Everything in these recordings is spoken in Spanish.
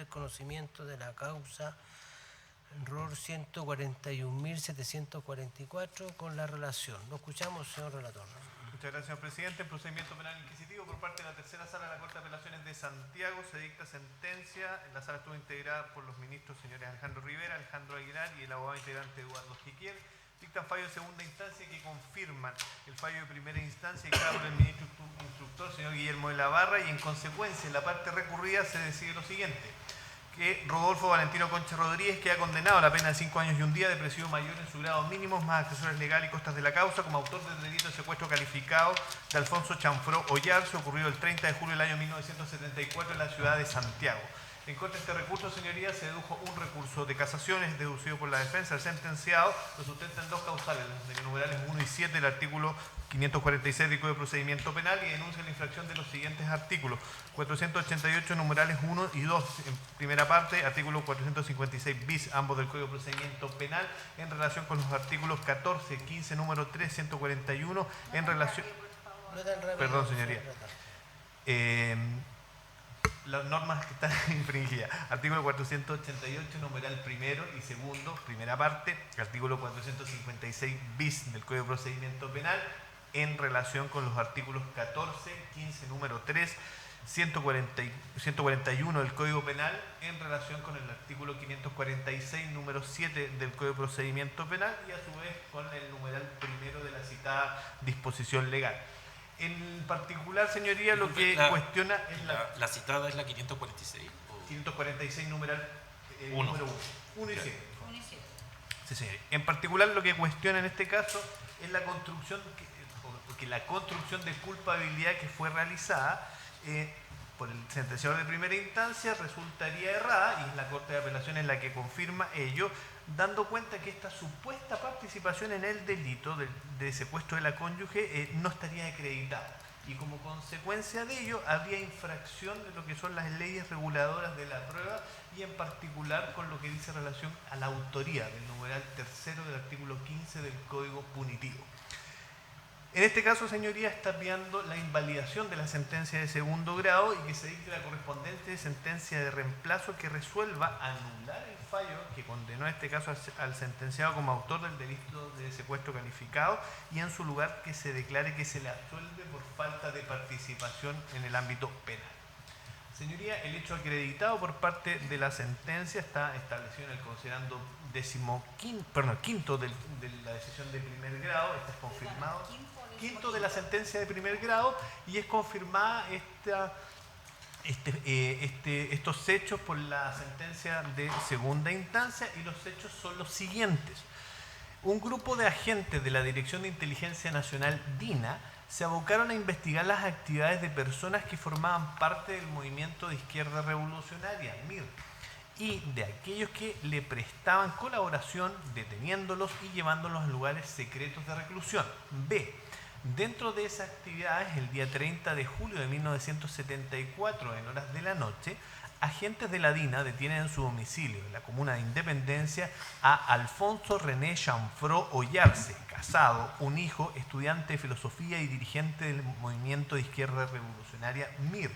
el conocimiento de la causa ROR 141.744 con la relación. Lo escuchamos, señor relator. Muchas gracias, señor presidente. En procedimiento penal inquisitivo por parte de la tercera sala de la Corte de Apelaciones de Santiago se dicta sentencia. La sala estuvo integrada por los ministros señores Alejandro Rivera, Alejandro Aguilar y el abogado integrante Eduardo Jiquiel. Dictan fallo de segunda instancia que confirman el fallo de primera instancia dictado por el ministro instructor, señor Guillermo de la Barra, y en consecuencia en la parte recurrida se decide lo siguiente: que Rodolfo Valentino Concha Rodríguez queda condenado a la pena de 5 años y 1 día de presidio mayor en su grado mínimo, más accesorios legales y costas de la causa, como autor del delito de secuestro calificado de Alfonso Chanfró Ollarse, ocurrido el 30 de julio del año 1974 en la ciudad de Santiago. En contra de este recurso, señorías, se dedujo un recurso de casación, es deducido por la defensa. El sentenciado lo sustenta en dos causales, de numerales 1 y 7 del artículo 546 del Código de Procedimiento Penal, y denuncia la infracción de los siguientes artículos: 488 numerales 1 y 2 en primera parte, artículo 456 bis, ambos del Código de Procedimiento Penal, en relación con los artículos 14, 15, número 3, 141, en relación... Perdón, señoría. Las normas que están infringidas: artículo 488, numeral primero y segundo, primera parte, artículo 456 bis del Código de Procedimiento Penal, en relación con los artículos 14, 15, número 3, 141 del Código Penal, en relación con el artículo 546, número 7 del Código de Procedimiento Penal, y a su vez con el numeral primero de la citada disposición legal. En particular, señoría, lo que cuestiona es la citada es la 546. 546 numeral 1 y 7. Sí, señor. En particular, lo que cuestiona en este caso es la construcción, porque la construcción de culpabilidad que fue realizada por el sentenciador de primera instancia resultaría errada, y es la Corte de Apelaciones la que confirma ello, dando cuenta que esta supuesta participación en el delito de secuestro de la cónyuge no estaría acreditada, y como consecuencia de ello habría infracción de lo que son las leyes reguladoras de la prueba, y en particular con lo que dice relación a la autoría del numeral tercero del artículo 15 del Código Punitivo. En este caso, señoría, está viendo la invalidación de la sentencia de segundo grado y que se dicte la correspondiente sentencia de reemplazo que resuelva anular el fallo que condenó en este caso al sentenciado como autor del delito de secuestro calificado, y en su lugar que se declare que se le absuelve por falta de participación en el ámbito penal. Señoría, el hecho acreditado por parte de la sentencia está establecido en el considerando quinto de la decisión de primer grado, está confirmado. Quinto de la sentencia de primer grado, y es confirmada estos hechos por la sentencia de segunda instancia, y los hechos son los siguientes. Un grupo de agentes de la Dirección de Inteligencia Nacional, DINA, se abocaron a investigar las actividades de personas que formaban parte del movimiento de izquierda revolucionaria, MIR, y de aquellos que le prestaban colaboración, deteniéndolos y llevándolos a lugares secretos de reclusión. B. Dentro de esas actividades, el día 30 de julio de 1974, en horas de la noche, agentes de la DINA detienen en su domicilio, en la comuna de Independencia, a Alfonso René Chanfró Ollarse, casado, un hijo, estudiante de filosofía y dirigente del movimiento de izquierda revolucionaria MIR,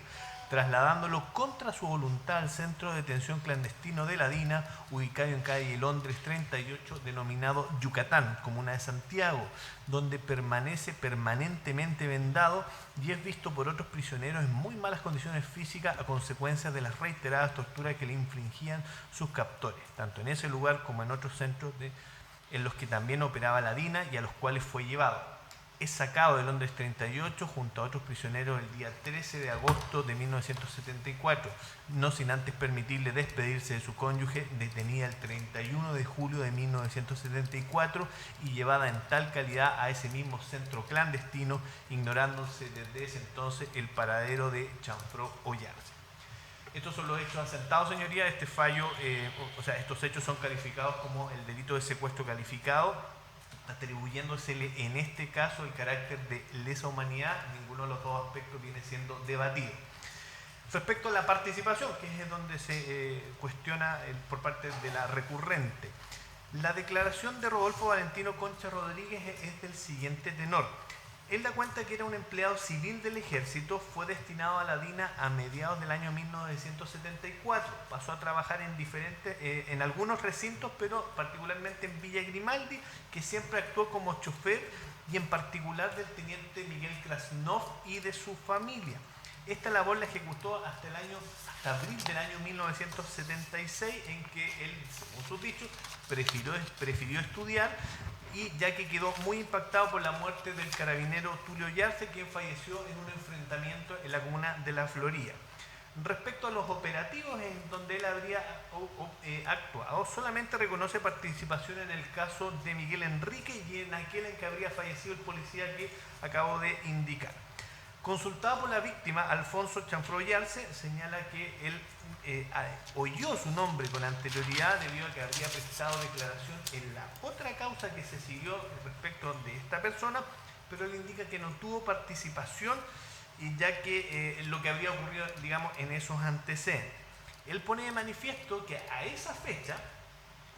trasladándolo contra su voluntad al centro de detención clandestino de la DINA, ubicado en calle Londres 38, denominado Yucatán, comuna de Santiago, donde permanece permanentemente vendado y es visto por otros prisioneros en muy malas condiciones físicas a consecuencia de las reiteradas torturas que le infligían sus captores, tanto en ese lugar como en otros centros en los que también operaba la DINA y a los cuales fue llevado. Es sacado de Londres 38 junto a otros prisioneros el día 13 de agosto de 1974, no sin antes permitirle despedirse de su cónyuge, detenida el 31 de julio de 1974 y llevada en tal calidad a ese mismo centro clandestino, ignorándose desde ese entonces el paradero de Chanfró Ollarse. Estos son los hechos asentados, señoría. Este fallo, estos hechos son calificados como el delito de secuestro calificado, atribuyéndosele en este caso el carácter de lesa humanidad. Ninguno de los dos aspectos viene siendo debatido. Respecto a la participación, que es donde se cuestiona por parte de la recurrente, la declaración de Rodolfo Valentino Concha Rodríguez es del siguiente tenor: Él da cuenta que era un empleado civil del ejército, fue destinado a la DINA a mediados del año 1974. Pasó a trabajar en algunos recintos, pero particularmente en Villa Grimaldi, que siempre actuó como chofer y en particular del teniente Miguel Krasnov y de su familia. Esta labor la ejecutó hasta abril del año 1976, en que él, según sus dichos, prefirió estudiar, y ya que quedó muy impactado por la muerte del carabinero Tulio Yarse, quien falleció en un enfrentamiento en la comuna de La Florida. Respecto a los operativos en donde él habría actuado, solamente reconoce participación en el caso de Miguel Enrique y en aquel en que habría fallecido el policía que acabo de indicar. Consultado por la víctima, Alfonso Chanfró Yarse señala que él oyó su nombre con anterioridad debido a que habría prestado declaración en la otra causa que se siguió respecto de esta persona, pero él indica que no tuvo participación, y ya que lo que habría ocurrido, digamos, en esos antecedentes. Él pone de manifiesto que a esa fecha,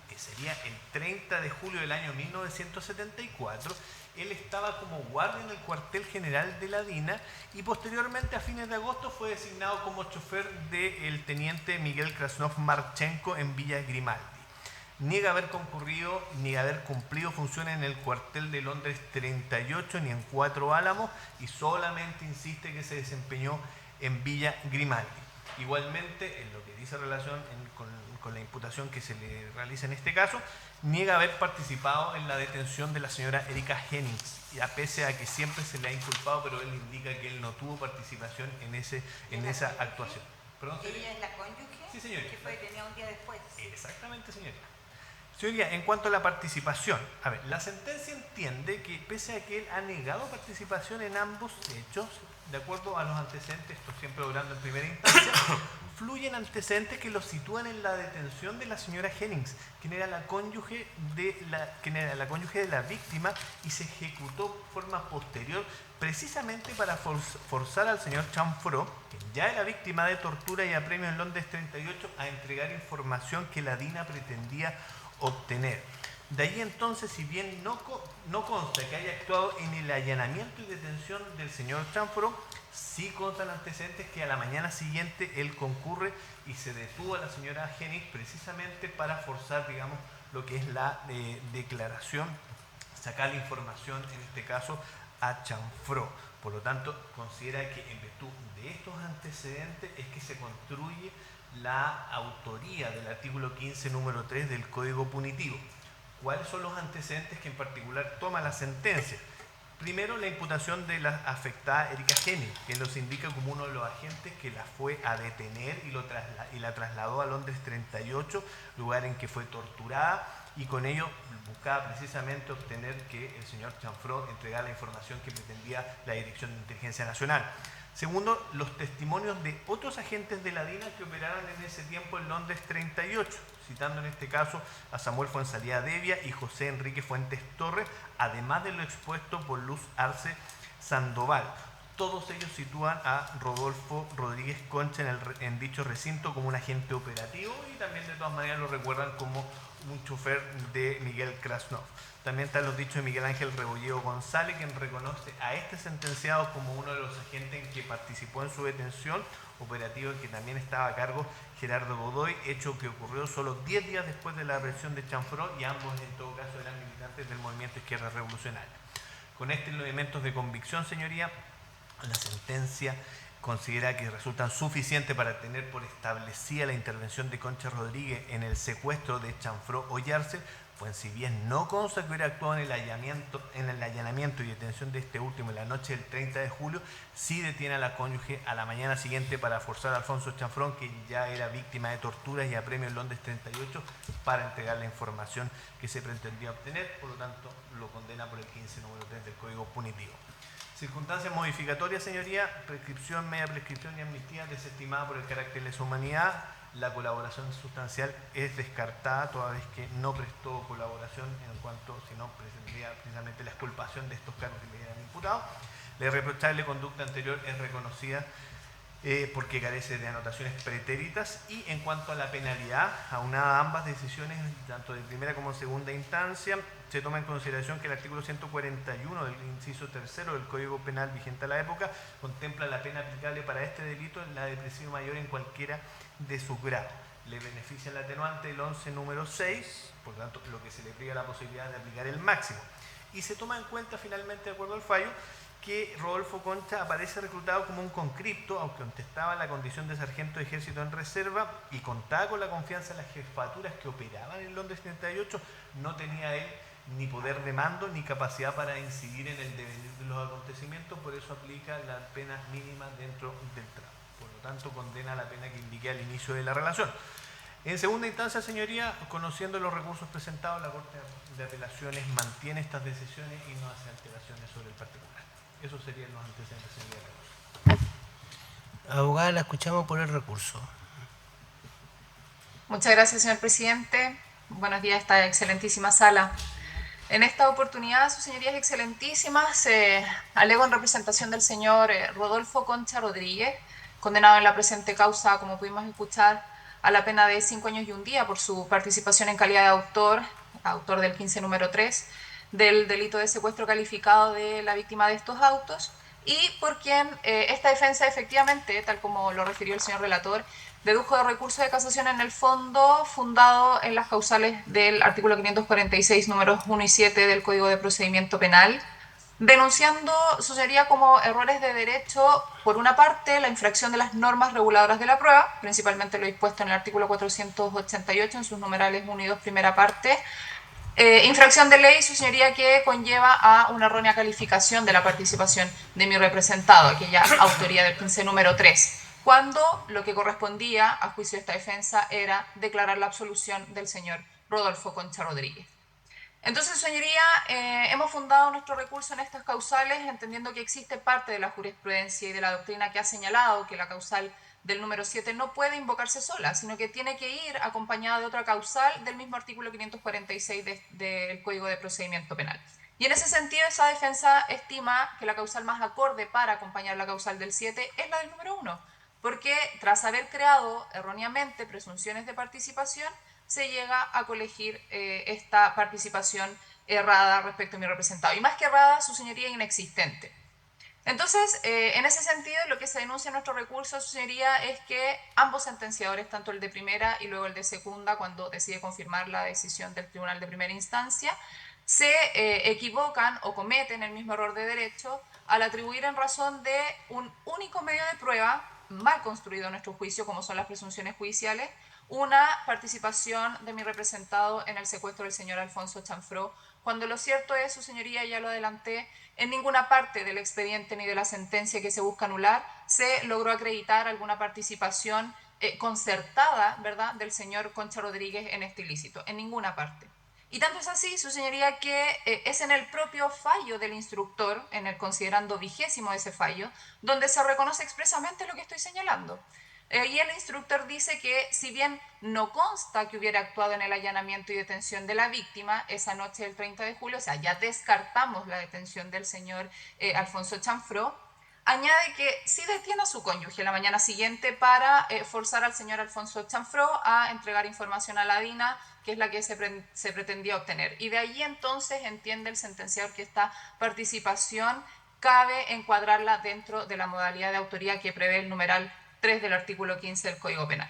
que sería el 30 de julio del año 1974, él estaba como guardia en el cuartel general de la DINA, y posteriormente a fines de agosto fue designado como chofer del teniente Miguel Krasnov Marchenko en Villa Grimaldi. Niega haber concurrido ni haber cumplido funciones en el cuartel de Londres 38 ni en Cuatro Álamos, y solamente insiste que se desempeñó en Villa Grimaldi. Igualmente, en lo que dice relación con la imputación que se le realiza en este caso, niega haber participado en la detención de la señora Erika Jennings, y a pese a que siempre se le ha inculpado, pero él indica que él no tuvo participación en esa actuación. ¿Perdón, señorita? ¿Ella es la cónyuge? Sí, señorita. Que fue detenida un día después. Exactamente, señorita. Señoría, en cuanto a la participación, la sentencia entiende que pese a que él ha negado participación en ambos hechos, de acuerdo a los antecedentes, esto siempre hablando en primera instancia, fluyen antecedentes que lo sitúan en la detención de la señora Jennings, quien era la cónyuge de la víctima, y se ejecutó de forma posterior precisamente para forzar al señor Chanfró, quien ya era víctima de tortura y apremio en Londres 38, a entregar información que la DINA pretendía obtener. De ahí entonces, si bien no consta que haya actuado en el allanamiento y detención del señor Chanfró, sí constan antecedentes que a la mañana siguiente él concurre y se detuvo a la señora Jennings precisamente para forzar, digamos, lo que es la declaración, sacar la información, en este caso, a Chanfró. Por lo tanto, considera que en virtud de estos antecedentes es que se construye la autoría del artículo 15, número 3 del Código Punitivo. ¿Cuáles son los antecedentes que en particular toma la sentencia? Primero, la imputación de la afectada Erika Jennings, que los indica como uno de los agentes que la fue a detener y la trasladó a Londres 38, lugar en que fue torturada, y con ello buscaba precisamente obtener que el señor Chanfró entregara la información que pretendía la Dirección de Inteligencia Nacional. Segundo, los testimonios de otros agentes de la DINA que operaban en ese tiempo en Londres 38, citando en este caso a Samuel Fuenzalía Devia y José Enrique Fuentes Torres, además de lo expuesto por Luz Arce Sandoval. Todos ellos sitúan a Rodolfo Rodríguez Concha en dicho recinto como un agente operativo, y también de todas maneras lo recuerdan como un chofer de Miguel Krasnov. También están los dichos de Miguel Ángel Rebolleo González, quien reconoce a este sentenciado como uno de los agentes en que participó en su detención, operativo en que también estaba a cargo Gerardo Godoy, hecho que ocurrió solo 10 días después de la aprehensión de Chanfró, y ambos en todo caso eran militantes del movimiento Izquierda Revolucionaria. Con estos elementos de convicción, señoría, la sentencia considera que resultan suficientes para tener por establecida la intervención de Concha Rodríguez en el secuestro de Chanfró Ollarse, pues si bien no consta que hubiera actuado en el allanamiento y detención de este último en la noche del 30 de julio, sí detiene a la cónyuge a la mañana siguiente para forzar a Alfonso Chanfrón, que ya era víctima de torturas y apremio en Londres 38, para entregar la información que se pretendía obtener. Por lo tanto, lo condena por el 15, número 3 del Código Punitivo. Circunstancias modificatorias, señoría: prescripción, media prescripción y amnistía desestimada por el carácter de lesa humanidad. La colaboración sustancial es descartada, toda vez que no prestó colaboración en cuanto, si no, presentaría precisamente la exculpación de estos cargos que le eran imputados. La irreprochable conducta anterior es reconocida porque carece de anotaciones pretéritas. Y en cuanto a la penalidad, aunada a ambas decisiones, tanto de primera como segunda instancia, se toma en consideración que el artículo 141 del inciso tercero del Código Penal vigente a la época contempla la pena aplicable para este delito en la de presidio mayor en cualquiera de sus grados. Le beneficia el atenuante del 11 número 6, por tanto, lo que se le priva la posibilidad de aplicar el máximo. Y se toma en cuenta finalmente, de acuerdo al fallo, que Rodolfo Concha aparece reclutado como un conscripto, aunque contestaba la condición de sargento de ejército en reserva y contaba con la confianza de las jefaturas que operaban en Londres 38, no tenía él ni poder de mando ni capacidad para incidir en el devenir de los acontecimientos, por eso aplica la pena mínima dentro del tramo. Por lo tanto, condena la pena que indiqué al inicio de la relación. En segunda instancia, señoría, conociendo los recursos presentados, la Corte de Apelaciones mantiene estas decisiones y no hace alteraciones sobre el particular. Esos serían los antecedentes, señoría. Abogada, la escuchamos por el recurso. Muchas gracias, señor presidente. Buenos días a esta excelentísima sala. En esta oportunidad, sus señorías excelentísimas, alego en representación del señor Rodolfo Concha Rodríguez, condenado en la presente causa, como pudimos escuchar, a la pena de 5 años y un día por su participación en calidad de autor del 15 número 3, del delito de secuestro calificado de la víctima de estos autos, y por quien esta defensa efectivamente, tal como lo refirió el señor relator, dedujo de recurso de casación en el fondo fundado en las causales del artículo 546 números 1 y 7 del Código de Procedimiento Penal, denunciando, su sería como errores de derecho, por una parte, la infracción de las normas reguladoras de la prueba, principalmente lo dispuesto en el artículo 488 en sus numerales 1 y 2, primera parte, infracción de ley, su señoría, que conlleva a una errónea calificación de la participación de mi representado, aquella autoría del 15 número 3, cuando lo que correspondía, a juicio de esta defensa, era declarar la absolución del señor Rodolfo Concha Rodríguez. Entonces, señoría, hemos fundado nuestro recurso en estas causales entendiendo que existe parte de la jurisprudencia y de la doctrina que ha señalado que la causal del número 7 no puede invocarse sola, sino que tiene que ir acompañada de otra causal del mismo artículo 546 del Código de Procedimiento Penal. Y en ese sentido, esa defensa estima que la causal más acorde para acompañar la causal del 7 es la del número 1, porque tras haber creado erróneamente presunciones de participación, se llega a colegir esta participación errada respecto a mi representado. Y más que errada, su señoría, inexistente. Entonces, en ese sentido, lo que se denuncia en nuestro recurso, su señoría, es que ambos sentenciadores, tanto el de primera y luego el de segunda, cuando decide confirmar la decisión del tribunal de primera instancia, se equivocan o cometen el mismo error de derecho al atribuir en razón de un único medio de prueba, mal construido en nuestro juicio, como son las presunciones judiciales, una participación de mi representado en el secuestro del señor Alfonso Chanfró, cuando lo cierto es, su señoría, ya lo adelanté, en ninguna parte del expediente ni de la sentencia que se busca anular se logró acreditar alguna participación concertada, ¿verdad?, del señor Concha Rodríguez en este ilícito, en ninguna parte. Y tanto es así, su señoría, que es en el propio fallo del instructor, en el considerando 20º de ese fallo, donde se reconoce expresamente lo que estoy señalando. Y el instructor dice que, si bien no consta que hubiera actuado en el allanamiento y detención de la víctima esa noche del 30 de julio, o sea, ya descartamos la detención del señor Alfonso Chanfró, añade que sí detiene a su cónyuge la mañana siguiente para forzar al señor Alfonso Chanfró a entregar información a la DINA, que es la que se pretendía obtener. Y de ahí entonces entiende el sentenciador que esta participación cabe encuadrarla dentro de la modalidad de autoría que prevé el numeral 3 del artículo 15 del Código Penal.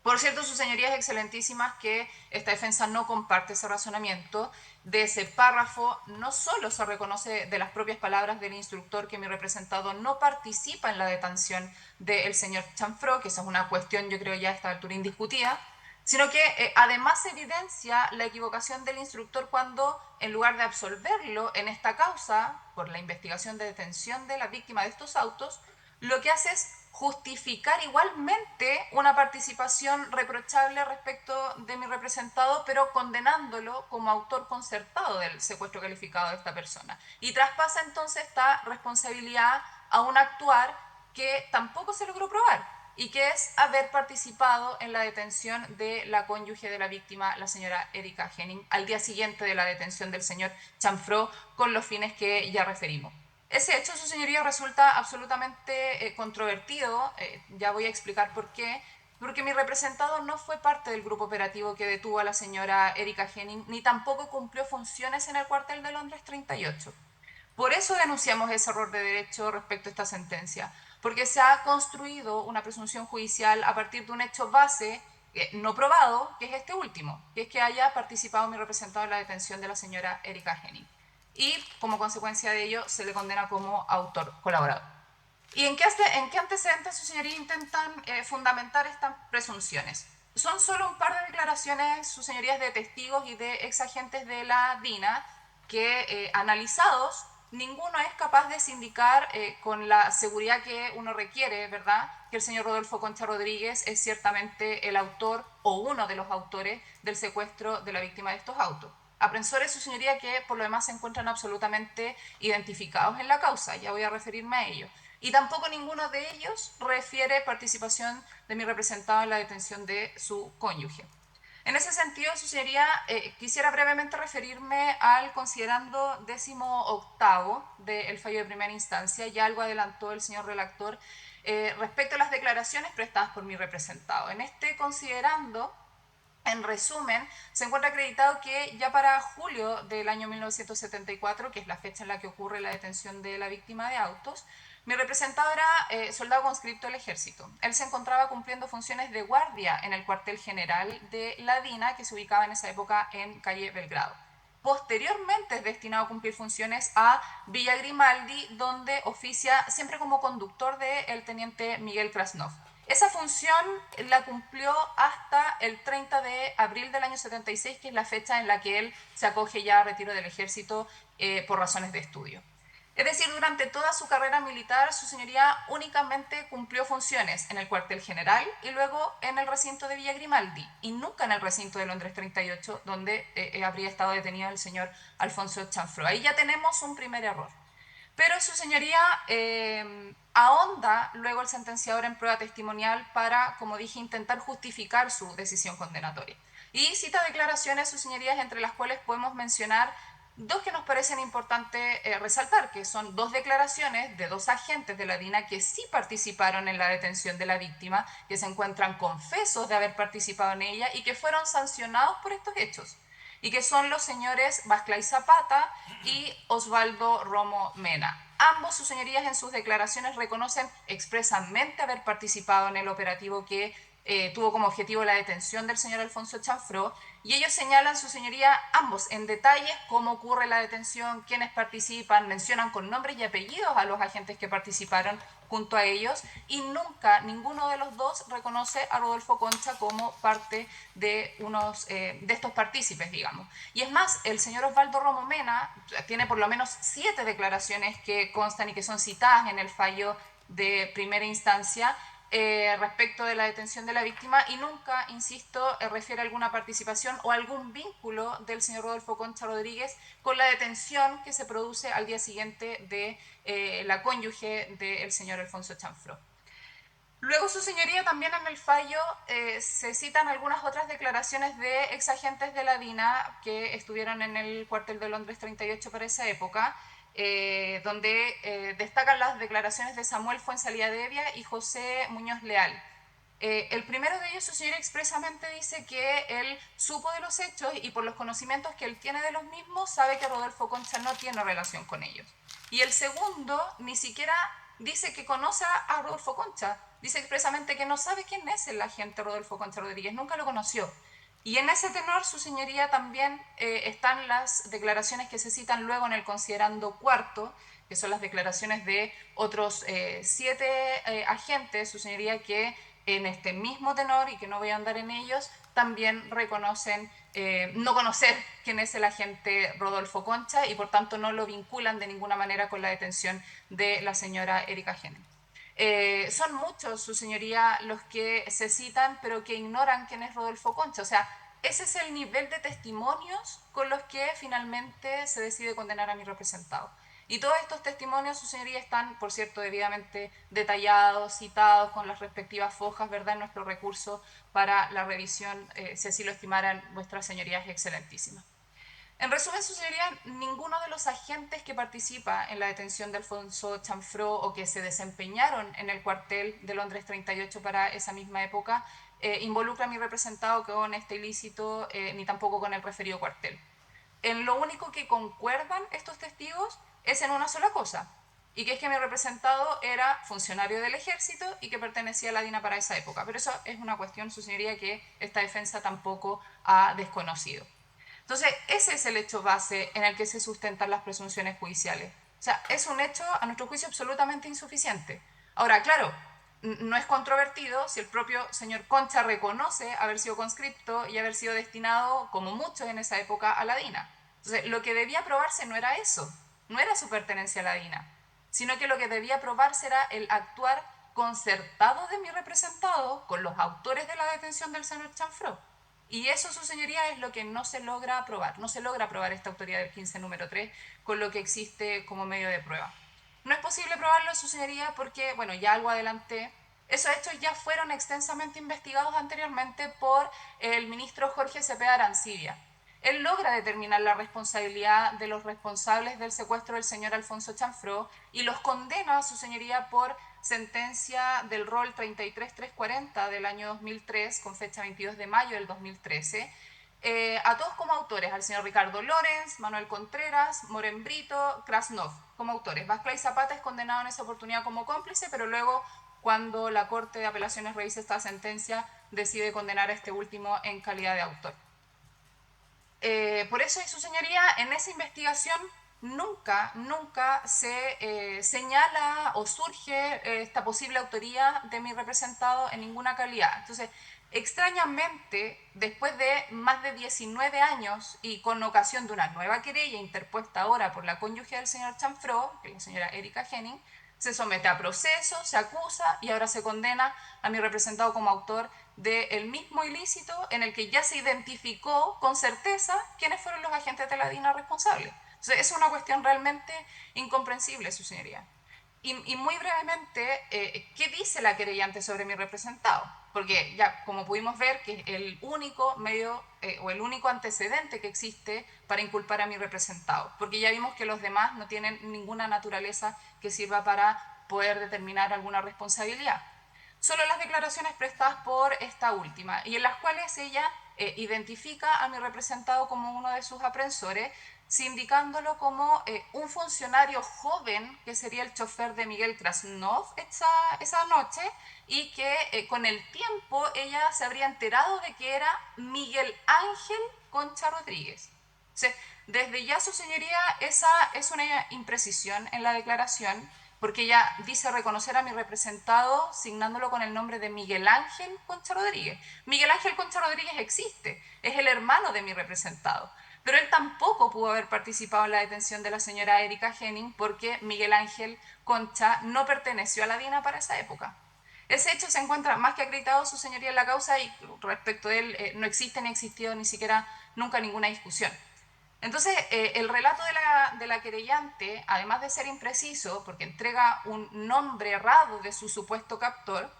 Por cierto, sus señorías excelentísimas, que esta defensa no comparte ese razonamiento. De ese párrafo no solo se reconoce de las propias palabras del instructor que mi representado no participa en la detención del señor Chanfró, que esa es una cuestión, yo creo, ya a esta altura indiscutida, sino que además se evidencia la equivocación del instructor cuando, en lugar de absolverlo en esta causa por la investigación de detención de la víctima de estos autos, lo que hace es justificar igualmente una participación reprochable respecto de mi representado, pero condenándolo como autor concertado del secuestro calificado de esta persona. Y traspasa entonces esta responsabilidad a un actuar que tampoco se logró probar, y que es haber participado en la detención de la cónyuge de la víctima, la señora Erika Henning, al día siguiente de la detención del señor Chanfró, con los fines que ya referimos. Ese hecho, su señoría, resulta absolutamente controvertido, ya voy a explicar por qué, porque mi representado no fue parte del grupo operativo que detuvo a la señora Erika Henning, ni tampoco cumplió funciones en el cuartel de Londres 38. Por eso denunciamos ese error de derecho respecto a esta sentencia, porque se ha construido una presunción judicial a partir de un hecho base no probado, que es este último, que es que haya participado mi representado en la detención de la señora Erika Henning. Y como consecuencia de ello se le condena como autor colaborador. ¿Y en qué antecedentes, su señoría, intentan fundamentar estas presunciones? Son solo un par de declaraciones, sus señorías, de testigos y de exagentes de la DINA que, analizados, ninguno es capaz de sindicar con la seguridad que uno requiere, ¿verdad?, que el señor Rodolfo Concha Rodríguez es ciertamente el autor o uno de los autores del secuestro de la víctima de estos autos. Aprensores, su señoría, que por lo demás se encuentran absolutamente identificados en la causa, ya voy a referirme a ello. Y tampoco ninguno de ellos refiere participación de mi representado en la detención de su cónyuge. En ese sentido, su señoría, quisiera brevemente referirme al considerando 18º del fallo de primera instancia. Ya algo adelantó el señor relator respecto a las declaraciones prestadas por mi representado. En este considerando, en resumen, se encuentra acreditado que ya para julio del año 1974, que es la fecha en la que ocurre la detención de la víctima de autos, mi representado era soldado conscripto del ejército. Él se encontraba cumpliendo funciones de guardia en el cuartel general de la DINA, que se ubicaba en esa época en calle Belgrado. Posteriormente es destinado a cumplir funciones a Villa Grimaldi, donde oficia siempre como conductor del teniente Miguel Krasnov. Esa función la cumplió hasta el 30 de abril del año 76, que es la fecha en la que él se acoge ya a retiro del ejército por razones de estudio. Es decir, durante toda su carrera militar, su señoría únicamente cumplió funciones en el cuartel general y luego en el recinto de Villa Grimaldi, y nunca en el recinto de Londres 38, donde habría estado detenido el señor Alfonso Chanfreux. Ahí ya tenemos un primer error. Pero su señoría ahonda luego el sentenciador en prueba testimonial para, como dije, intentar justificar su decisión condenatoria. Y cita declaraciones, sus señorías, entre las cuales podemos mencionar dos que nos parecen importantes resaltar, que son dos declaraciones de dos agentes de la DINA que sí participaron en la detención de la víctima, que se encuentran confesos de haber participado en ella y que fueron sancionados por estos hechos, y que son los señores Basclay Zapata y Osvaldo Romo Mena. Ambos, sus señorías, en sus declaraciones reconocen expresamente haber participado en el operativo que tuvo como objetivo la detención del señor Alfonso Chanfreux, y ellos señalan, su señoría, ambos en detalles cómo ocurre la detención, quiénes participan, mencionan con nombres y apellidos a los agentes que participaron junto a ellos, y nunca ninguno de los dos reconoce a Rodolfo Concha como parte de de estos partícipes, digamos. Y es más, el señor Osvaldo Romo Mena tiene por lo menos 7 declaraciones que constan y que son citadas en el fallo de primera instancia respecto de la detención de la víctima, y nunca, insisto, refiere alguna participación o algún vínculo del señor Rodolfo Concha Rodríguez con la detención que se produce al día siguiente de la cónyuge del señor Alfonso Chanfreux. Luego, su señoría, también en el fallo se citan algunas otras declaraciones de exagentes de la DINA que estuvieron en el cuartel de Londres 38 para esa época, donde destacan las declaraciones de Samuel Fuenzalía-Devia y José Muñoz Leal. El primero de ellos, su señoría, expresamente dice que él supo de los hechos y por los conocimientos que él tiene de los mismos sabe que Rodolfo Concha no tiene relación con ellos. Y el segundo ni siquiera dice que conoce a Rodolfo Concha, dice expresamente que no sabe quién es el agente Rodolfo Concha Rodríguez, nunca lo conoció. Y en ese tenor, su señoría, también están las declaraciones que se citan luego en el considerando cuarto, que son las declaraciones de otros 7 agentes, su señoría, que en este mismo tenor, y que no voy a andar en ellos, también reconocen no conocer quién es el agente Rodolfo Concha y por tanto no lo vinculan de ninguna manera con la detención de la señora Erika Henning. Son muchos, su señoría, los que se citan pero que ignoran quién es Rodolfo Concha. O sea, ese es el nivel de testimonios con los que finalmente se decide condenar a mi representado. Y todos estos testimonios, su señoría, están, por cierto, debidamente detallados, citados con las respectivas fojas, ¿verdad?, en nuestro recurso para la revisión, si así lo estimaran vuestras señorías excelentísimas. En resumen, su señoría, ninguno de los agentes que participa en la detención de Alfonso Chanfró o que se desempeñaron en el cuartel de Londres 38 para esa misma época involucra a mi representado con este ilícito ni tampoco con el referido cuartel. En lo único que concuerdan estos testigos es en una sola cosa, y que es que mi representado era funcionario del ejército y que pertenecía a la DINA para esa época. Pero eso es una cuestión, su señoría, que esta defensa tampoco ha desconocido. Entonces, ese es el hecho base en el que se sustentan las presunciones judiciales. O sea, es un hecho, a nuestro juicio, absolutamente insuficiente. Ahora, claro, no es controvertido si el propio señor Concha reconoce haber sido conscripto y haber sido destinado, como muchos en esa época, a la DINA. Entonces, lo que debía probarse no era eso, no era su pertenencia a la DINA, sino que lo que debía probarse era el actuar concertado de mi representado con los autores de la detención del señor Chanfró. Y eso, su señoría, es lo que no se logra aprobar. No se logra aprobar esta autoridad del 15 número 3 con lo que existe como medio de prueba. No es posible probarlo, su señoría, porque, bueno, ya algo adelanté, esos hechos ya fueron extensamente investigados anteriormente por el ministro Jorge Cepeda Arancibia. Él logra determinar la responsabilidad de los responsables del secuestro del señor Alfonso Chanfró y los condena a su señoría por sentencia del rol 33340 del año 2003, con fecha 22 de mayo del 2013, a todos como autores, al señor Ricardo Lorenz, Manuel Contreras, Moren Brito, Krasnov, como autores. Vasclay Zapata es condenado en esa oportunidad como cómplice, pero luego, cuando la Corte de Apelaciones revisa esta sentencia, decide condenar a este último en calidad de autor. Por eso, su señoría, en esa investigación nunca se señala o surge esta posible autoría de mi representado en ninguna calidad. Entonces, extrañamente, después de más de 19 años y con ocasión de una nueva querella interpuesta ahora por la cónyuge del señor Chanfró, que es la señora Erika Henning, se somete a proceso, se acusa y ahora se condena a mi representado como autor del mismo ilícito en el que ya se identificó con certeza quiénes fueron los agentes de la DINA responsables. Entonces, es una cuestión realmente incomprensible, su señoría. Y muy brevemente, ¿qué dice la querellante sobre mi representado? Porque ya, como pudimos ver, que es el único medio o el único antecedente que existe para inculpar a mi representado, porque ya vimos que los demás no tienen ninguna naturaleza que sirva para poder determinar alguna responsabilidad. Solo las declaraciones prestadas por esta última, y en las cuales ella identifica a mi representado como uno de sus aprensores, indicándolo como un funcionario joven, que sería el chofer de Miguel Krasnov esa noche, y que con el tiempo ella se habría enterado de que era Miguel Ángel Concha Rodríguez. O sea, desde ya, su señoría, esa es una imprecisión en la declaración, porque ella dice reconocer a mi representado signándolo con el nombre de Miguel Ángel Concha Rodríguez. Miguel Ángel Concha Rodríguez existe, es el hermano de mi representado, pero él tampoco pudo haber participado en la detención de la señora Erika Henning porque Miguel Ángel Concha no perteneció a la DINA para esa época. Ese hecho se encuentra más que acreditado, su señoría, en la causa, y respecto de él no existe ni ha existido ni siquiera nunca ninguna discusión. Entonces, el relato de la querellante, además de ser impreciso, porque entrega un nombre errado de su supuesto captor,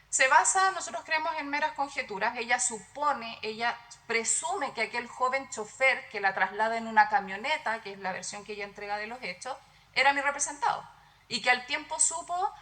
se basa, nosotros creemos, en meras conjeturas. Ella supone, ella presume que aquel joven chofer que la traslada en una camioneta, que es la versión que ella entrega de los hechos, era mi representado. Y que al tiempo supo,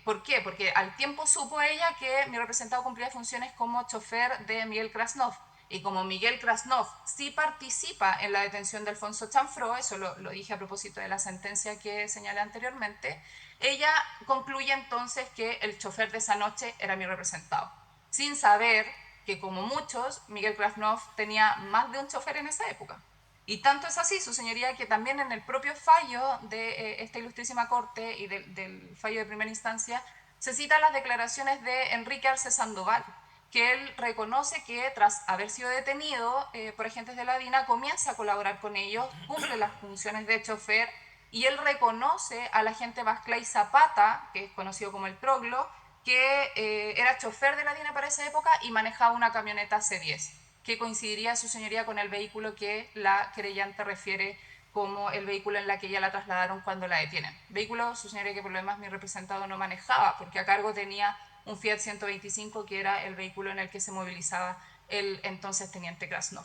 ¿por qué? Porque al tiempo supo ella que mi representado cumplía funciones como chofer de Miguel Krasnov. Y como Miguel Krasnov sí participa en la detención de Alfonso Chanfró, eso lo dije a propósito de la sentencia que señalé anteriormente, ella concluye entonces que el chofer de esa noche era mi representado, sin saber que, como muchos, Miguel Krasnov tenía más de un chofer en esa época. Y tanto es así, su señoría, que también en el propio fallo de esta ilustrísima corte y del fallo de primera instancia se citan las declaraciones de Enrique Arce Sandoval, que él reconoce que tras haber sido detenido por agentes de la DINA, comienza a colaborar con ellos, cumple las funciones de chofer, y él reconoce al agente Vasclay Zapata, que es conocido como el Troglo, que era chofer de la DINA para esa época y manejaba una camioneta C10, que coincidiría, su señoría, con el vehículo que la querellante refiere como el vehículo en la que ella la trasladaron cuando la detienen. Vehículo, su señoría, que por lo demás mi representado no manejaba, porque a cargo tenía un Fiat 125, que era el vehículo en el que se movilizaba el entonces teniente Krasnov.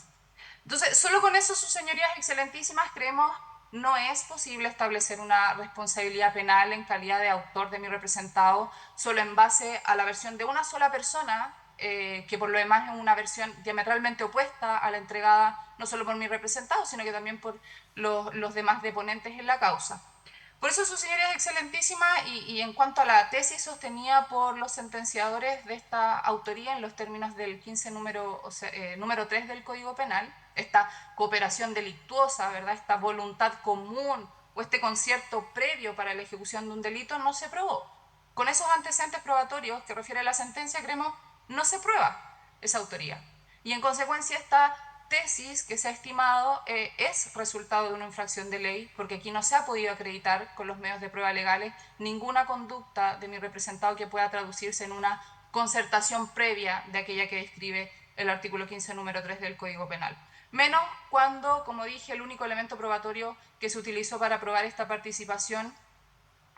Entonces, solo con eso, sus señorías excelentísimas, creemos no es posible establecer una responsabilidad penal en calidad de autor de mi representado solo en base a la versión de una sola persona, que por lo demás es una versión diametralmente opuesta a la entregada no solo por mi representado, sino que también por los demás deponentes en la causa. Por eso, su señoría excelentísima, y en cuanto a la tesis sostenida por los sentenciadores de esta autoría en los términos del 15 número 3 del Código Penal, esta cooperación delictuosa, ¿verdad?, esta voluntad común o este concierto previo para la ejecución de un delito no se probó. Con esos antecedentes probatorios que refiere la sentencia, creemos, no se prueba esa autoría. Y en consecuencia, esta tesis que se ha estimado es resultado de una infracción de ley, porque aquí no se ha podido acreditar con los medios de prueba legales ninguna conducta de mi representado que pueda traducirse en una concertación previa de aquella que describe el artículo 15, número 3 del Código Penal. Menos cuando, como dije, el único elemento probatorio que se utilizó para probar esta participación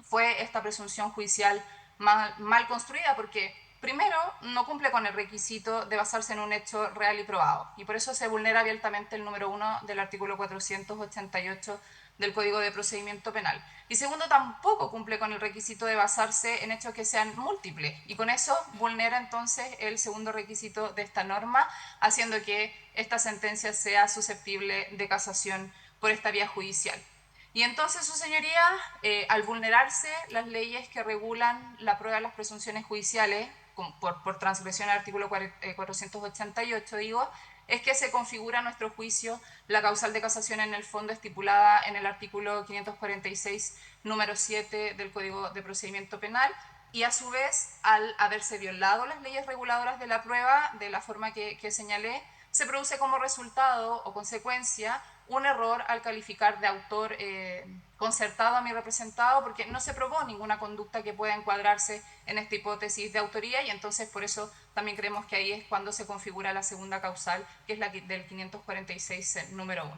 fue esta presunción judicial mal construida, porque primero, no cumple con el requisito de basarse en un hecho real y probado, y por eso se vulnera abiertamente el número 1 del artículo 488 del Código de Procedimiento Penal. Y segundo, tampoco cumple con el requisito de basarse en hechos que sean múltiples, y con eso vulnera entonces el segundo requisito de esta norma, haciendo que esta sentencia sea susceptible de casación por esta vía judicial. Y entonces, su señoría, al vulnerarse las leyes que regulan la prueba de las presunciones judiciales, por transgresión al artículo 488, digo, es que se configura a nuestro juicio la causal de casación en el fondo estipulada en el artículo 546, número 7 del Código de Procedimiento Penal, y a su vez, al haberse violado las leyes reguladoras de la prueba de la forma que señalé, se produce como resultado o consecuencia un error al calificar de autor concertado a mi representado, porque no se probó ninguna conducta que pueda encuadrarse en esta hipótesis de autoría, y entonces por eso también creemos que ahí es cuando se configura la segunda causal, que es la del 546, número 1.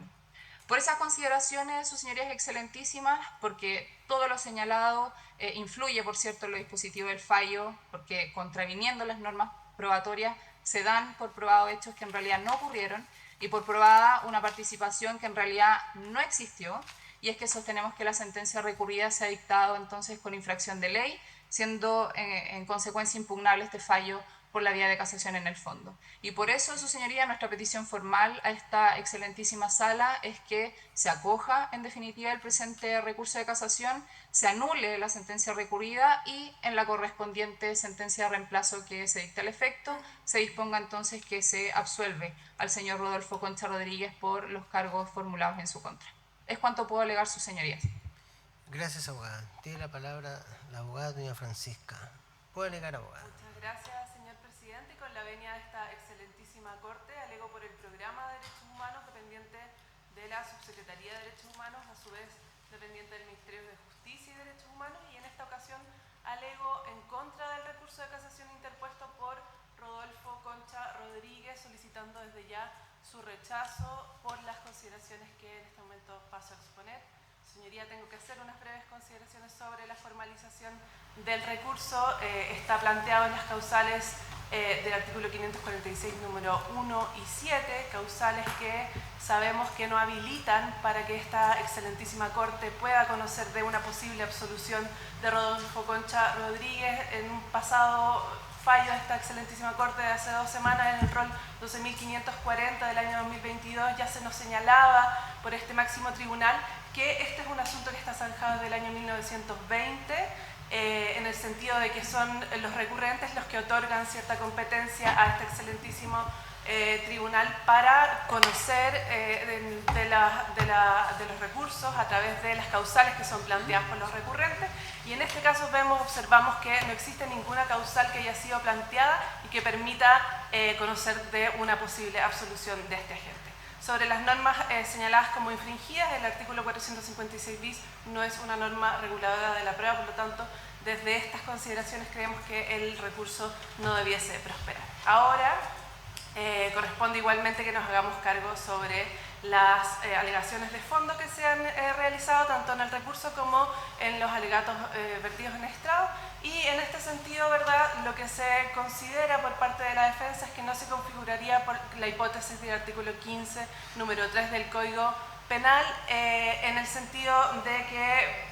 Por esas consideraciones, sus señorías excelentísimas, porque todo lo señalado influye, por cierto, en lo dispositivo del fallo, porque contraviniendo las normas probatorias se dan por probado hechos que en realidad no ocurrieron y por probada una participación que en realidad no existió, y es que sostenemos que la sentencia recurrida se ha dictado entonces con infracción de ley, siendo en consecuencia impugnable este fallo por la vía de casación en el fondo. Y por eso, su señoría, nuestra petición formal a esta excelentísima sala es que se acoja en definitiva el presente recurso de casación, se anule la sentencia recurrida y en la correspondiente sentencia de reemplazo que se dicta al efecto, se disponga entonces que se absuelve al señor Rodolfo Concha Rodríguez por los cargos formulados en su contra. Es cuanto puedo alegar, sus señorías. Gracias, abogada. Tiene la palabra la abogada doña Francisca. Puede alegar, abogada. Muchas gracias, señor presidente. Con la venia de esta excelentísima Corte, alego por el Programa de Derechos Humanos dependiente de la Subsecretaría de Derechos Humanos, a su vez dependiente del Ministerio de Justicia y Derechos Humanos, y en esta ocasión alego en contra del recurso de casación interpuesto por Rodolfo Concha Rodríguez, solicitando desde ya su rechazo por las consideraciones que en este momento paso a exponer. Señoría, tengo que hacer unas breves consideraciones sobre la formalización del recurso. Está planteado en las causales del artículo 546, número 1 y 7, causales que sabemos que no habilitan para que esta excelentísima Corte pueda conocer de una posible absolución de Rodolfo Concha Rodríguez. En un pasado fallo de esta excelentísima Corte de hace 2 semanas, en el rol 12.540 del año 2022, ya se nos señalaba por este máximo tribunal que este es un asunto que está zanjado desde el año 1920, en el sentido de que son los recurrentes los que otorgan cierta competencia a este excelentísimo tribunal para conocer de los recursos a través de las causales que son planteadas por los recurrentes, y en este caso observamos que no existe ninguna causal que haya sido planteada y que permita conocer de una posible absolución de este agente. Sobre las normas señaladas como infringidas, el artículo 456 bis no es una norma reguladora de la prueba, por lo tanto, desde estas consideraciones creemos que el recurso no debiese prosperar. Ahora, corresponde igualmente que nos hagamos cargo sobre las alegaciones de fondo que se han realizado tanto en el recurso como en los alegatos vertidos en estrado, y en este sentido, ¿verdad?, lo que se considera por parte de la defensa es que no se configuraría por la hipótesis del artículo 15, número 3 del Código Penal, en el sentido de que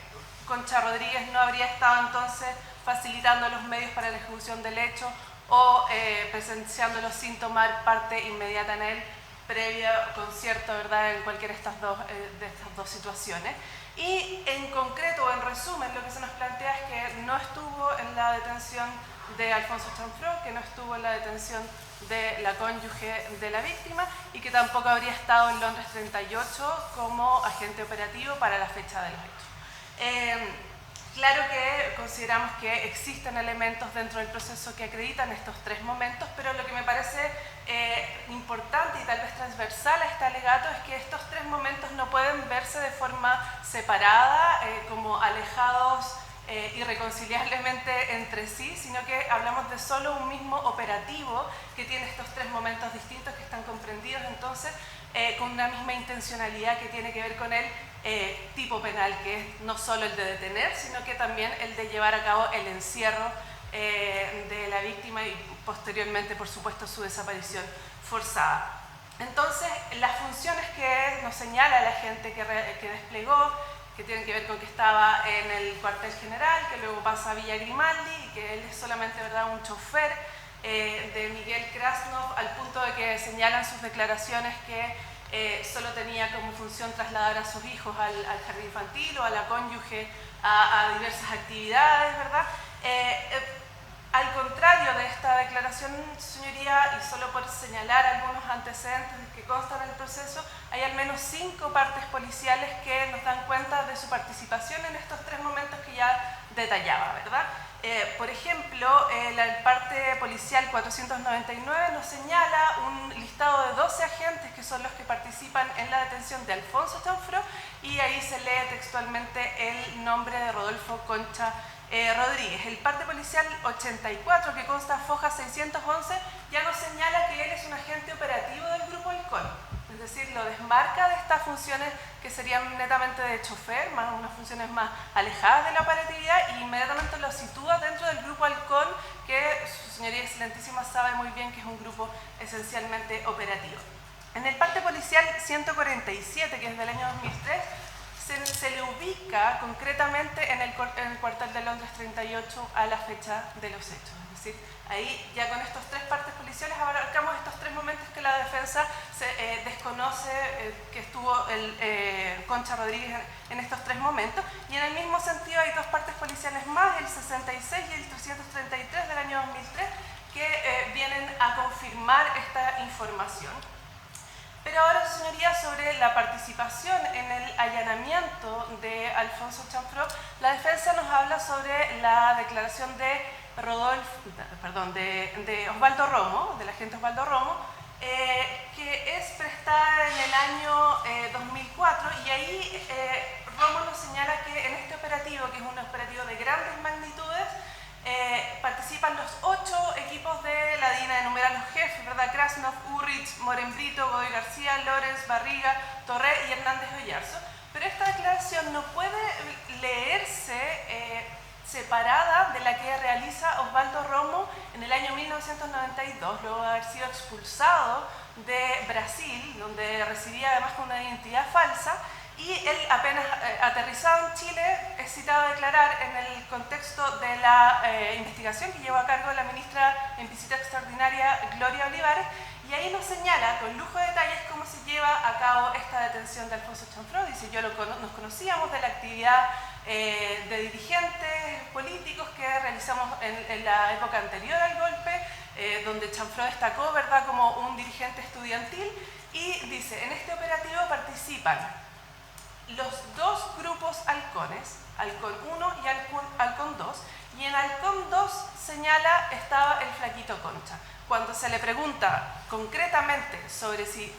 Concha Rodríguez no habría estado entonces facilitando los medios para la ejecución del hecho o presenciándolo sin tomar parte inmediata en él, previa concierto, ¿verdad?, en cualquiera de estas dos situaciones. Y en concreto, o en resumen, lo que se nos plantea es que no estuvo en la detención de Alfonso Chanfró, que no estuvo en la detención de la cónyuge de la víctima y que tampoco habría estado en Londres 38 como agente operativo para la fecha de los hechos. Claro que consideramos que existen elementos dentro del proceso que acreditan estos tres momentos, pero lo que me parece importante y tal vez transversal a este alegato es que estos tres momentos no pueden verse de forma separada, como alejados irreconciliablemente entre sí, sino que hablamos de solo un mismo operativo que tiene estos tres momentos distintos que están comprendidos entonces con una misma intencionalidad que tiene que ver con el tipo penal, que es no solo el de detener, sino que también el de llevar a cabo el encierro de la víctima y posteriormente, por supuesto, su desaparición forzada. Entonces, las funciones que nos señala la gente que desplegó, que tienen que ver con que estaba en el cuartel general, que luego pasa a Villa Grimaldi y que él es solamente, ¿verdad?, un chofer de Miguel Krasnov, al punto de que señalan sus declaraciones que solo tenía como función trasladar a sus hijos al jardín infantil o a la cónyuge a diversas actividades, ¿verdad? Al contrario de esta declaración, señoría, y solo por señalar algunos antecedentes que constan en el proceso, hay al menos 5 partes policiales que nos dan cuenta de su participación en estos tres momentos que ya detallaba, ¿verdad? Por ejemplo, la parte policial 499 nos señala un listado de 12 agentes que son los que participan en la detención de Alfonso Chanfró, y ahí se lee textualmente el nombre de Rodolfo Concha Rodríguez. El parte policial 84, que consta foja 611, ya nos señala que él es un agente operativo del Grupo Halcón, es decir, lo desmarca de estas funciones que serían netamente de chofer, más unas funciones más alejadas de la operatividad, e inmediatamente lo sitúa dentro del Grupo Halcón, que su señoría excelentísima sabe muy bien que es un grupo esencialmente operativo. En el parte policial 147, que es del año 2003, se le ubica concretamente en el cuartel de Londres 38 a la fecha de los hechos. Es decir, ahí ya con estos tres partes policiales abarcamos estos tres momentos que la defensa desconoce que estuvo Concha Rodríguez en estos tres momentos, y en el mismo sentido hay dos partes policiales más, el 66 y el 333 del año 2003, que vienen a confirmar esta información. Pero ahora, señoría, sobre la participación en el allanamiento de Alfonso Chanfró, la defensa nos habla sobre la declaración de Osvaldo Romo, del agente Osvaldo Romo, que es prestada en el año 2004, y ahí Romo nos señala que en este operativo, que es un operativo de grandes magnitudes, participan los 8 equipos de la DINA, enumeran los jefes, ¿verdad? Krasnov, Urrich, Morenbrito, Godoy García, Lorenz, Barriga, Torré y Hernández Ollarzo. Pero esta declaración no puede leerse separada de la que realiza Osvaldo Romo en el año 1992, luego de haber sido expulsado de Brasil, donde residía además con una identidad falsa, y él apenas aterrizado en Chile es citado a declarar en el contexto de la investigación que llevó a cargo la ministra en visita extraordinaria Gloria Olivares, y ahí nos señala con lujo de detalles cómo se lleva a cabo esta detención de Alfonso Chanfró. Dice: nos conocíamos de la actividad de dirigentes políticos que realizamos en la época anterior al golpe, donde Chanfró destacó, ¿verdad?, como un dirigente estudiantil, y dice: en este operativo participan los dos grupos halcones, Halcón 1 y Halcón 2, y en Halcón 2 señala estaba el flaquito Concha. Cuando se le pregunta concretamente sobre si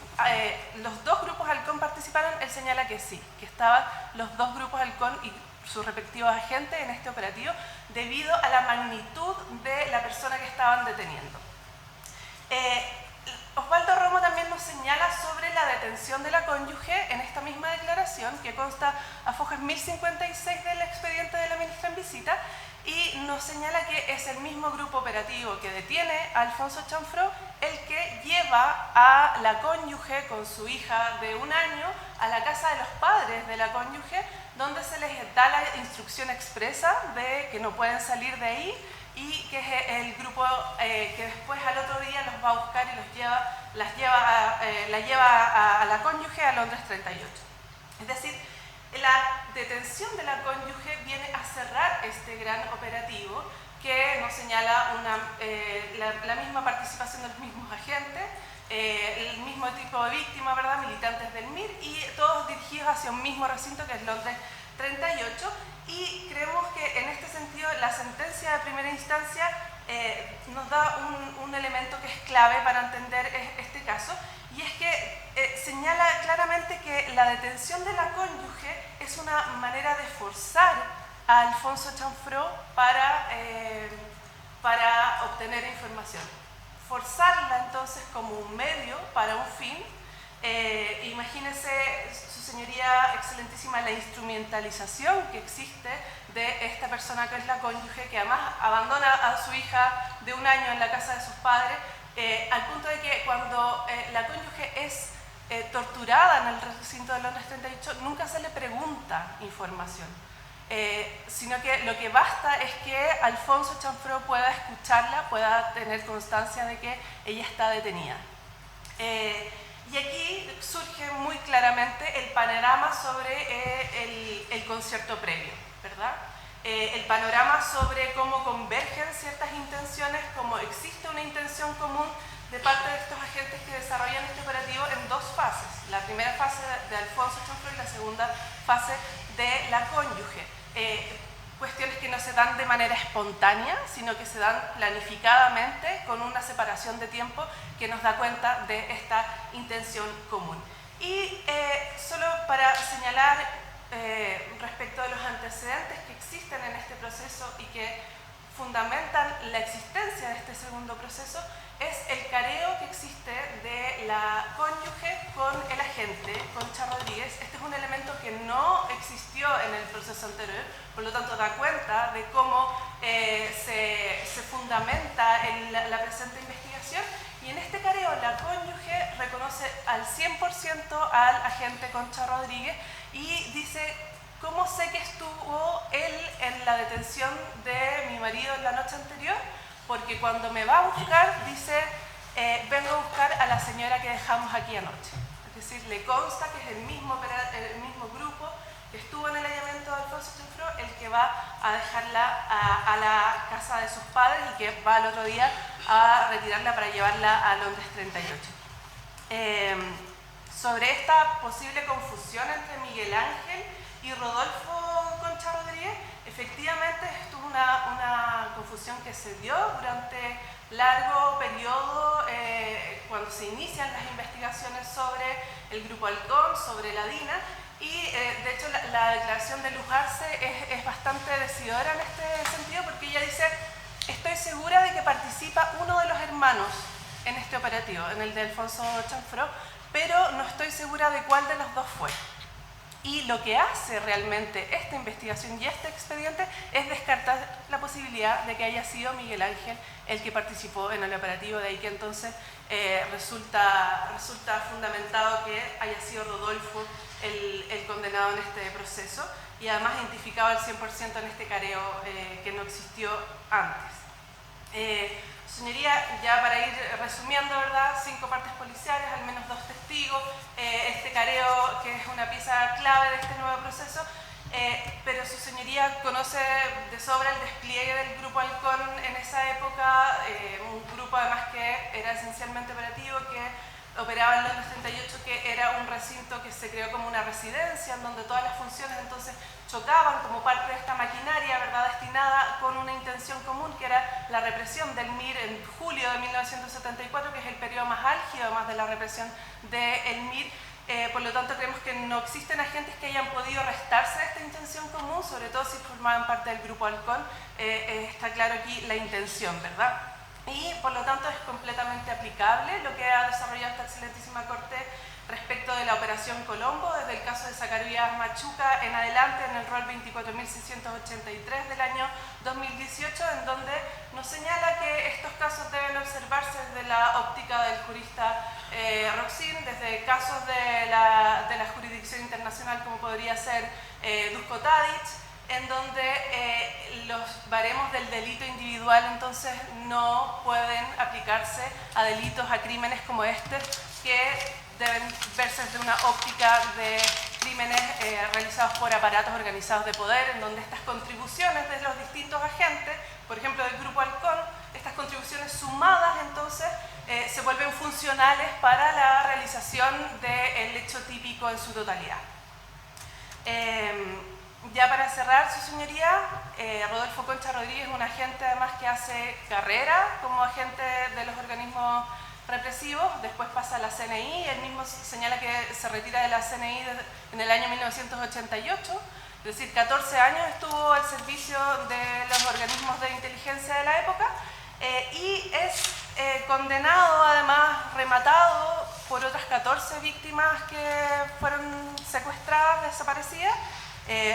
los dos grupos halcón participaron, él señala que sí, que estaban los dos grupos halcón y sus respectivos agentes en este operativo debido a la magnitud de la persona que estaban deteniendo. la detención de la cónyuge en esta misma declaración, que consta a fojas 1056 del expediente de la ministra en visita, y nos señala que es el mismo grupo operativo que detiene a Alfonso Chanfró el que lleva a la cónyuge con su hija de 1 año a la casa de los padres de la cónyuge, donde se les da la instrucción expresa de que no pueden salir de ahí, y que es el grupo que después al otro día los va a buscar y la lleva a la cónyuge a Londres 38. Es decir, la detención de la cónyuge viene a cerrar este gran operativo que nos señala la misma participación de los mismos agentes, el mismo tipo de víctima, ¿verdad? Militantes del MIR, y todos dirigidos hacia un mismo recinto que es Londres 38, y creemos que en este sentido la sentencia de primera instancia nos da un elemento que es clave para entender este caso, y es que señala claramente que la detención de la cónyuge es una manera de forzar a Alfonso Chanfró para obtener información. Forzarla entonces como un medio para un fin. Imagínese, su señoría excelentísima, la instrumentalización que existe de esta persona que es la cónyuge, que además abandona a su hija de 1 año en la casa de sus padres, al punto de que cuando la cónyuge es torturada en el recinto de Londres 38, nunca se le pregunta información, sino que lo que basta es que Alfonso Chanfró pueda escucharla, pueda tener constancia de que ella está detenida. Y aquí surge muy claramente el panorama sobre el concierto previo, ¿verdad? El panorama sobre cómo convergen ciertas intenciones, cómo existe una intención común de parte de estos agentes que desarrollan este operativo en 2 fases. La primera fase de Alfonso Chanfró y la segunda fase de la cónyuge. Cuestiones que no se dan de manera espontánea, sino que se dan planificadamente con una separación de tiempo que nos da cuenta de esta intención común. Y solo para señalar respecto de los antecedentes que existen en este proceso y que fundamentan la existencia de este segundo proceso, es el careo que existe de la cónyuge con el agente, Concha Rodríguez. Este es un elemento que no existió en el proceso anterior, por lo tanto da cuenta de cómo se fundamenta en la presente investigación, y en este careo la cónyuge reconoce al 100% al agente Concha Rodríguez y dice: ¿cómo sé que estuvo él en la detención de mi marido en la noche anterior? Porque cuando me va a buscar, dice, vengo a buscar a la señora que dejamos aquí anoche. Es decir, le consta que es el mismo grupo que estuvo en el allanamiento de Alfonso Chanfró el que va a dejarla a la casa de sus padres y que va al otro día a retirarla para llevarla a Londres 38. Sobre esta posible confusión entre Miguel Ángel y Rodolfo Concha Rodríguez, efectivamente esto es una confusión que se dio durante largo periodo cuando se inician las investigaciones sobre el Grupo Halcón, sobre la DINA, y de hecho la declaración de Luz Arce es bastante decidora en este sentido, porque ella dice: estoy segura de que participa uno de los hermanos en este operativo, en el de Alfonso Chanfró, pero no estoy segura de cuál de los dos fue. Y lo que hace realmente esta investigación y este expediente es descartar la posibilidad de que haya sido Miguel Ángel el que participó en el operativo, de ahí que entonces resulta fundamentado que haya sido Rodolfo el condenado en este proceso, y además identificado al 100% en este careo que no existió antes. Señoría, ya para ir resumiendo, ¿verdad? 5 partes policiales, al menos 2 testigos, este careo que es una pieza clave de este nuevo proceso, pero su señoría conoce de sobra el despliegue del Grupo Halcón en esa época, un grupo además que era esencialmente operativo, que operaba en Londres 38, que era un recinto que se creó como una residencia, en donde todas las funciones entonces chocaban como parte de esta maquinaria, ¿verdad?, destinada con una intención común, que era la represión del MIR en julio de 1974, que es el periodo más álgido además de la represión del MIR. Por lo tanto, creemos que no existen agentes que hayan podido restarse de esta intención común, sobre todo si formaban parte del Grupo Halcón. Está claro aquí la intención, ¿verdad? y por lo tanto es completamente aplicable lo que ha desarrollado esta excelentísima Corte respecto de la Operación Colombo, desde el caso de Zacarías Machuca en adelante, en el rol 24.683 del año 2018, en donde nos señala que estos casos deben observarse desde la óptica del jurista Roxin, desde casos de la jurisdicción internacional como podría ser Duško Tadić, en donde los baremos del delito individual entonces no pueden aplicarse a delitos, a crímenes como este, que deben verse desde una óptica de crímenes realizados por aparatos organizados de poder, en donde estas contribuciones de los distintos agentes, por ejemplo del Grupo Halcón, estas contribuciones sumadas entonces se vuelven funcionales para la realización del hecho típico en su totalidad. Ya para cerrar, su señoría, Rodolfo Concha Rodríguez es un agente además que hace carrera como agente de los organismos represivos, después pasa a la CNI, él mismo señala que se retira de la CNI en el año 1988, es decir, 14 años estuvo al servicio de los organismos de inteligencia de la época, y es condenado, además rematado por otras 14 víctimas que fueron secuestradas, desaparecidas.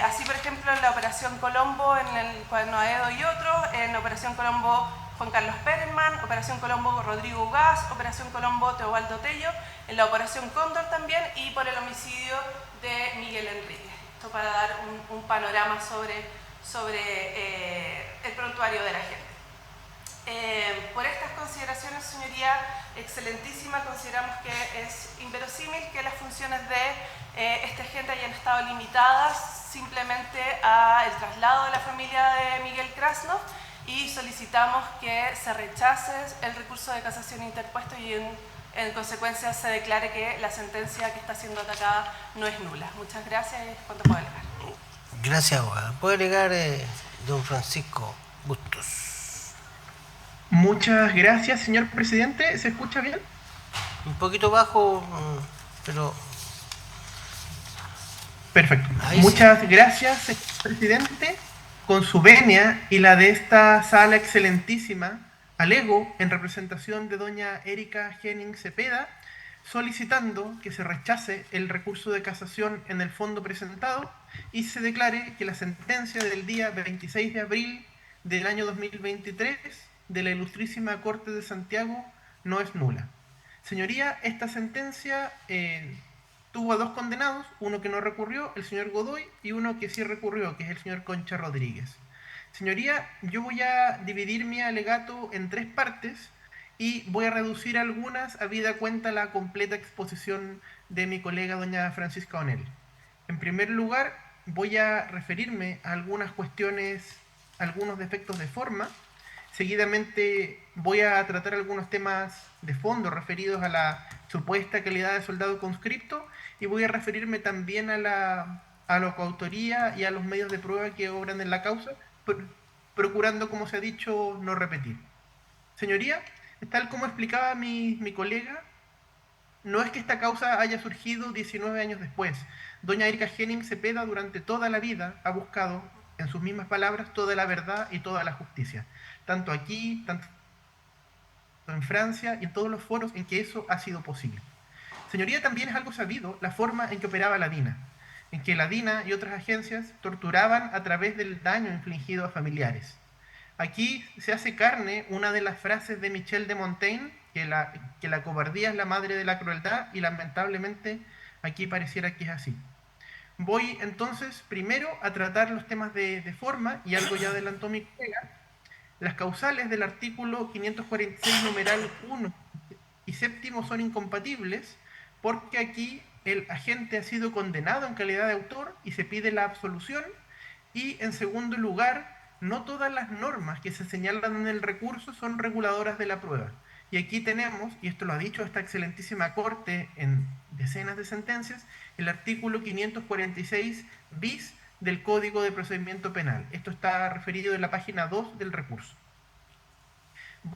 Así, por ejemplo, en la Operación Colombo, en el Cuaderno Aedo y otros, en la Operación Colombo Juan Carlos Perelman, Operación Colombo Rodrigo Ugaz, Operación Colombo Teobaldo Tello, en la Operación Cóndor también, y por el homicidio de Miguel Enríquez. Esto para dar un panorama sobre el prontuario de la gente. Por estas consideraciones, señoría excelentísima, consideramos que es inverosímil que las funciones de este agente hayan estado limitadas simplemente al traslado de la familia de Miguel Krasnov, y solicitamos que se rechace el recurso de casación interpuesto y en consecuencia se declare que la sentencia que está siendo atacada no es nula. Muchas gracias. Es cuanto puedo alegar. Gracias, abogada. ¿Puede alegar don Francisco Bustos? Muchas gracias, señor presidente. ¿Se escucha bien? Un poquito bajo, pero... Perfecto. Ahí Muchas gracias, señor presidente. Con su venia y la de esta sala excelentísima, alego en representación de doña Erika Henning Cepeda, solicitando que se rechace el recurso de casación en el fondo presentado y se declare que la sentencia del día 26 de abril del año 2023 de la Ilustrísima Corte de Santiago no es nula. Señoría, esta sentencia tuvo a dos condenados, uno que no recurrió, el señor Godoy, y uno que sí recurrió, que es el señor Concha Rodríguez. Señoría, yo voy a dividir mi alegato en tres partes y voy a reducir algunas habida cuenta la completa exposición de mi colega doña Francisca Onel. En primer lugar, voy a referirme a algunas cuestiones, algunos defectos de forma. Seguidamente voy a tratar algunos temas de fondo referidos a la supuesta calidad de soldado conscripto y voy a referirme también a la coautoría y a los medios de prueba que obran en la causa, procurando, como se ha dicho, no repetir. Señoría, tal como explicaba mi colega, no es que esta causa haya surgido 19 años después. Doña Erika Henning Cepeda durante toda la vida ha buscado, en sus mismas palabras, toda la verdad y toda la justicia. Tanto aquí, tanto en Francia y en todos los foros en que eso ha sido posible. Señoría, también es algo sabido la forma en que operaba la DINA, en que la DINA y otras agencias torturaban a través del daño infligido a familiares. Aquí se hace carne una de las frases de Michel de Montaigne, que la cobardía es la madre de la crueldad, y lamentablemente aquí pareciera que es así. Voy entonces primero a tratar los temas de forma, y algo ya adelantó mi colega. Las causales del artículo 546 numeral 1 y séptimo son incompatibles porque aquí el agente ha sido condenado en calidad de autor y se pide la absolución, y en segundo lugar, no todas las normas que se señalan en el recurso son reguladoras de la prueba. Y aquí tenemos, y esto lo ha dicho esta excelentísima Corte en decenas de sentencias, el artículo 546 bis del Código de Procedimiento Penal. Esto está referido en la página 2 del recurso.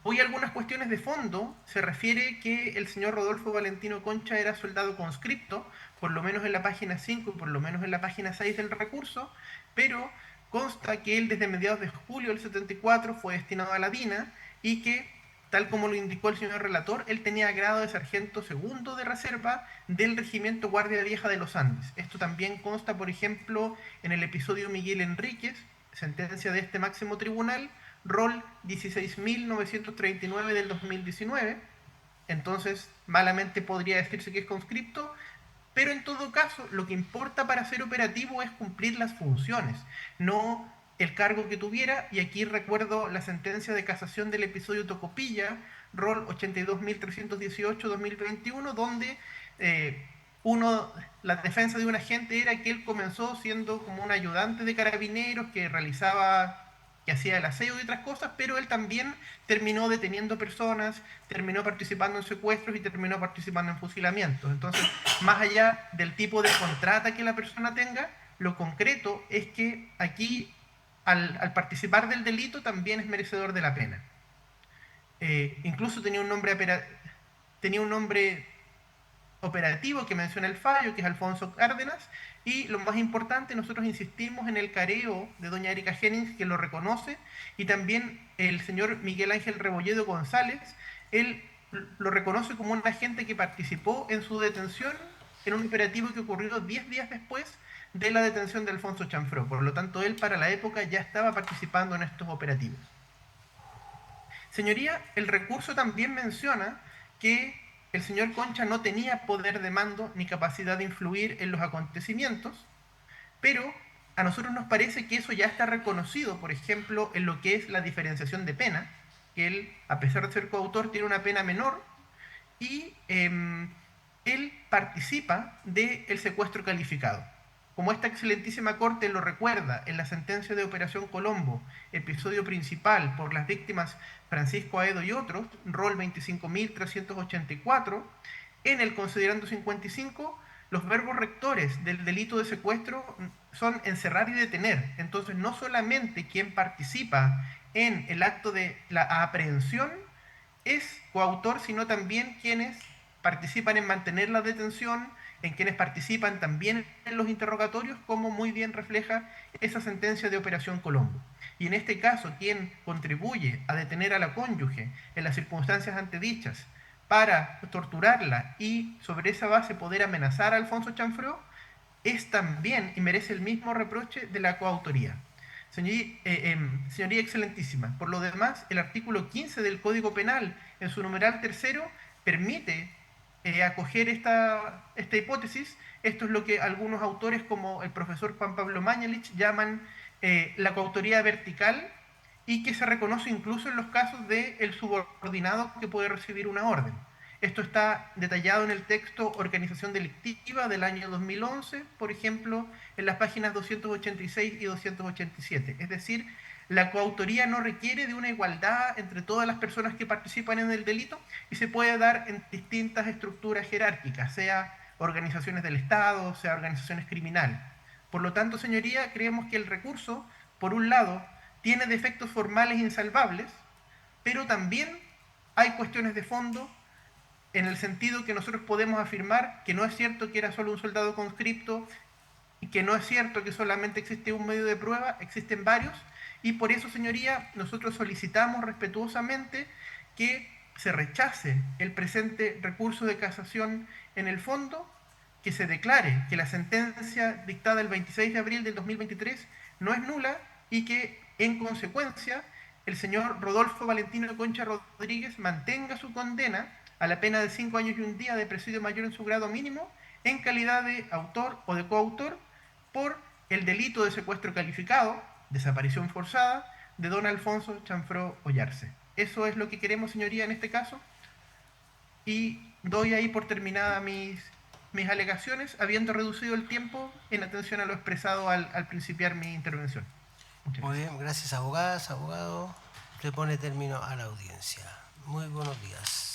Voy a algunas cuestiones de fondo. Se refiere que el señor Rodolfo Valentino Concha era soldado conscripto, por lo menos en la página 5 y por lo menos en la página 6 del recurso, pero consta que él desde mediados de julio del 74 fue destinado a la DINA y que tal como lo indicó el señor relator, él tenía grado de sargento segundo de reserva del Regimiento Guardia Vieja de los Andes. Esto también consta, por ejemplo, en el episodio Miguel Enríquez, sentencia de este máximo tribunal, rol 16.939 del 2019. Entonces, malamente podría decirse que es conscripto, pero en todo caso, lo que importa para ser operativo es cumplir las funciones, no el cargo que tuviera. Y aquí recuerdo la sentencia de casación del episodio Tocopilla, rol 82.318-2021, donde la defensa de un agente era que él comenzó siendo como un ayudante de carabineros que hacía el aseo y otras cosas, pero él también terminó deteniendo personas, terminó participando en secuestros y terminó participando en fusilamientos. Entonces, más allá del tipo de contrata que la persona tenga, lo concreto es que aquí, al participar del delito, también es merecedor de la pena. Incluso tenía un nombre operativo que menciona el fallo, que es Alfonso Cárdenas, y lo más importante, nosotros insistimos en el careo de doña Erika Jennings, que lo reconoce, y también el señor Miguel Ángel Rebolledo González, él lo reconoce como un agente que participó en su detención en un operativo que ocurrió 10 días después de la detención de Alfonso Chanfró. Por lo tanto, él para la época ya estaba participando en estos operativos. Señoría, el recurso también menciona que el señor Concha no tenía poder de mando ni capacidad de influir en los acontecimientos, pero a nosotros nos parece que eso ya está reconocido, por ejemplo, en lo que es la diferenciación de pena, que él, a pesar de ser coautor, tiene una pena menor, y él participa del secuestro calificado. Como esta excelentísima corte lo recuerda en la sentencia de Operación Colombo, episodio principal por las víctimas Francisco Aedo y otros, rol 25.384, en el considerando 55, los verbos rectores del delito de secuestro son encerrar y detener. Entonces, no solamente quien participa en el acto de la aprehensión es coautor, sino también quienes participan en mantener la detención, en quienes participan también en los interrogatorios, como muy bien refleja esa sentencia de Operación Colombo. Y en este caso, quien contribuye a detener a la cónyuge en las circunstancias antedichas para torturarla y sobre esa base poder amenazar a Alfonso Chanfró, es también y merece el mismo reproche de la coautoría. Señoría excelentísima, por lo demás, el artículo 15 del Código Penal, en su numeral tercero, permite acoger esta hipótesis. Esto es lo que algunos autores, como el profesor Juan Pablo Mañalich, llaman la coautoría vertical, y que se reconoce incluso en los casos del subordinado que puede recibir una orden. Esto está detallado en el texto Organización Delictiva del año 2011, por ejemplo, en las páginas 286 y 287. Es decir, la coautoría no requiere de una igualdad entre todas las personas que participan en el delito y se puede dar en distintas estructuras jerárquicas, sea organizaciones del Estado, sea organizaciones criminales. Por lo tanto, señoría, creemos que el recurso, por un lado, tiene defectos formales insalvables, pero también hay cuestiones de fondo, en el sentido que nosotros podemos afirmar que no es cierto que era solo un soldado conscripto, y que no es cierto que solamente existe un medio de prueba, existen varios, y por eso, señoría, nosotros solicitamos respetuosamente que se rechace el presente recurso de casación en el fondo, que se declare que la sentencia dictada el 26 de abril del 2023 no es nula, y que, en consecuencia, el señor Rodolfo Valentino Concha Rodríguez mantenga su condena a la pena de 5 años y un día de presidio mayor en su grado mínimo, en calidad de autor o de coautor, por el delito de secuestro calificado, desaparición forzada, de don Alfonso Chanfró Ollarse. Eso es lo que queremos, señoría, en este caso, y doy ahí por terminada mis alegaciones, habiendo reducido el tiempo en atención a lo expresado al principiar mi intervención. Muy bien, gracias, abogadas, abogado. Se pone término a la audiencia. Muy buenos días.